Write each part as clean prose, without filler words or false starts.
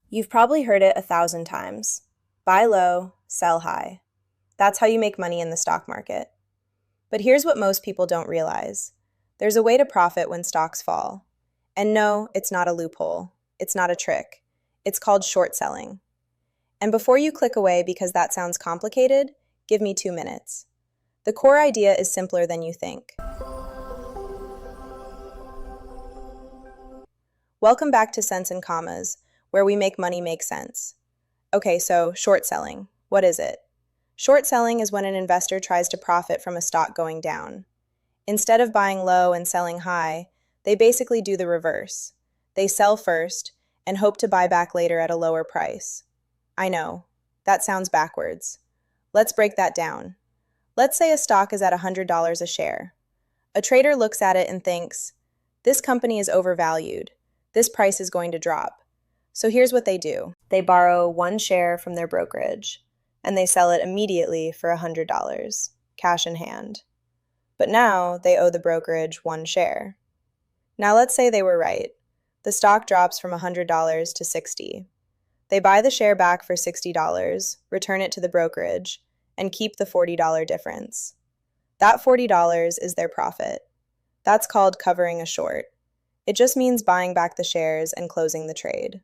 You've probably heard it 1,000 times. Buy low, sell high. That's how you make money in the stock market. But here's what most people don't realize. There's a way to profit when stocks fall. And no, it's not a loophole. It's not a trick. It's called short selling. And before you click away because that sounds complicated, give me 2 minutes. The core idea is simpler than you think. Welcome back to Sense and Commas, where we make money make sense. Okay, so short selling. What is it? Short selling is when an investor tries to profit from a stock going down. Instead of buying low and selling high, they basically do the reverse. They sell first and hope to buy back later at a lower price. I know, that sounds backwards. Let's break that down. Let's say a stock is at $100 a share. A trader looks at it and thinks, this company is overvalued. This price is going to drop. So here's what they do. They borrow one share from their brokerage, and they sell it immediately for $100, cash in hand. But now they owe the brokerage one share. Now let's say they were right. The stock drops from $100 to $60. They buy the share back for $60, return it to the brokerage, and keep the $40 difference. That $40 is their profit. That's called covering a short. It just means buying back the shares and closing the trade.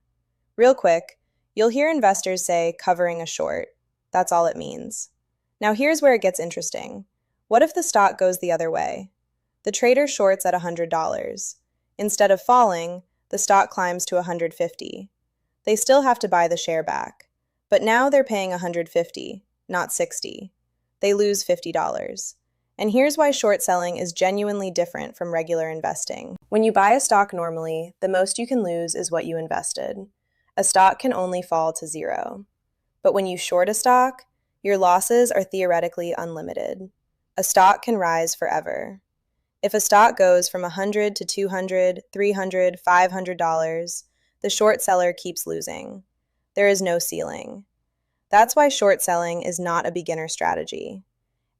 Real quick, you'll hear investors say covering a short. That's all it means. Now here's where it gets interesting. What if the stock goes the other way? The trader shorts at $100. Instead of falling, the stock climbs to $150. They still have to buy the share back. But now they're paying $150, not $60. They lose $50. And here's why short selling is genuinely different from regular investing. When you buy a stock normally, the most you can lose is what you invested. A stock can only fall to zero. But when you short a stock, your losses are theoretically unlimited. A stock can rise forever. If a stock goes from $100 to $200, $300, $500, the short seller keeps losing. There is no ceiling. That's why short selling is not a beginner strategy.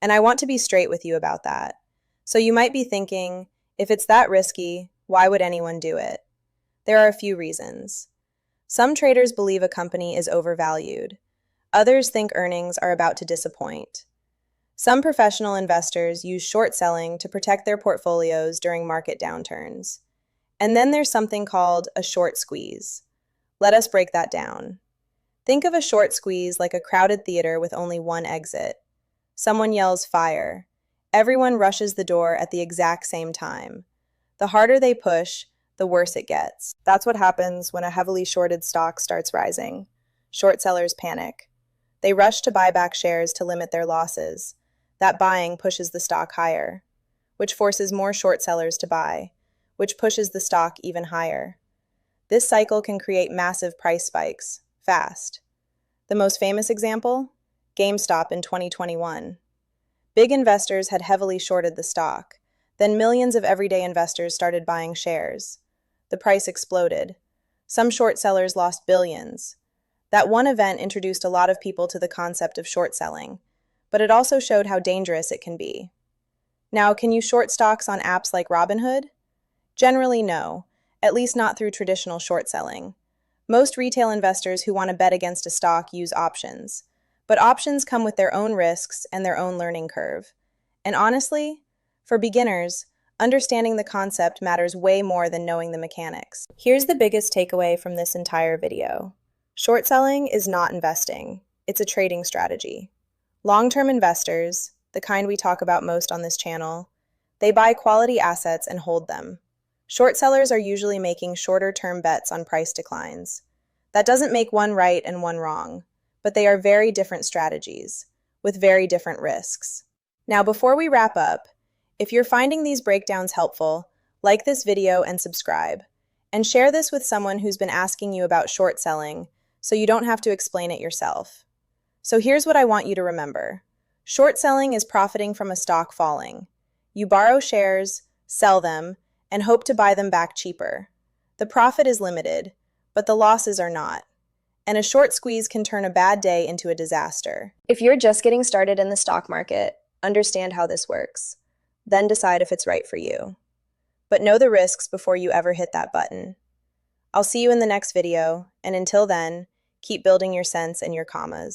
And I want to be straight with you about that. So you might be thinking, if it's that risky, why would anyone do it? There are a few reasons. Some traders believe a company is overvalued. Others think earnings are about to disappoint. Some professional investors use short selling to protect their portfolios during market downturns. And then there's something called a short squeeze. Let us break that down. Think of a short squeeze like a crowded theater with only one exit. Someone yells fire. Everyone rushes the door at the exact same time. The harder they push, the worse it gets. That's what happens when a heavily shorted stock starts rising. Short sellers panic. They rush to buy back shares to limit their losses. That buying pushes the stock higher, which forces more short sellers to buy, which pushes the stock even higher. This cycle can create massive price spikes, fast. The most famous example? GameStop in 2021. Big investors had heavily shorted the stock. Then millions of everyday investors started buying shares. The price exploded. Some short sellers lost billions. That one event introduced a lot of people to the concept of short selling, but it also showed how dangerous it can be. Now, can you short stocks on apps like Robinhood? Generally, no, at least not through traditional short selling. Most retail investors who want to bet against a stock use options. But options come with their own risks and their own learning curve. And honestly, for beginners, understanding the concept matters way more than knowing the mechanics. Here's the biggest takeaway from this entire video. Short selling is not investing. It's a trading strategy. Long-term investors, the kind we talk about most on this channel, they buy quality assets and hold them. Short sellers are usually making shorter-term bets on price declines. That doesn't make one right and one wrong, but they are very different strategies, with very different risks. Now, before we wrap up, if you're finding these breakdowns helpful, like this video and subscribe, and share this with someone who's been asking you about short selling so you don't have to explain it yourself. So here's what I want you to remember. Short selling is profiting from a stock falling. You borrow shares, sell them, and hope to buy them back cheaper. The profit is limited, but the losses are not. And a short squeeze can turn a bad day into a disaster. If you're just getting started in the stock market, understand how this works. Then decide if it's right for you. But know the risks before you ever hit that button. I'll see you in the next video, and until then, keep building your cents and your commas.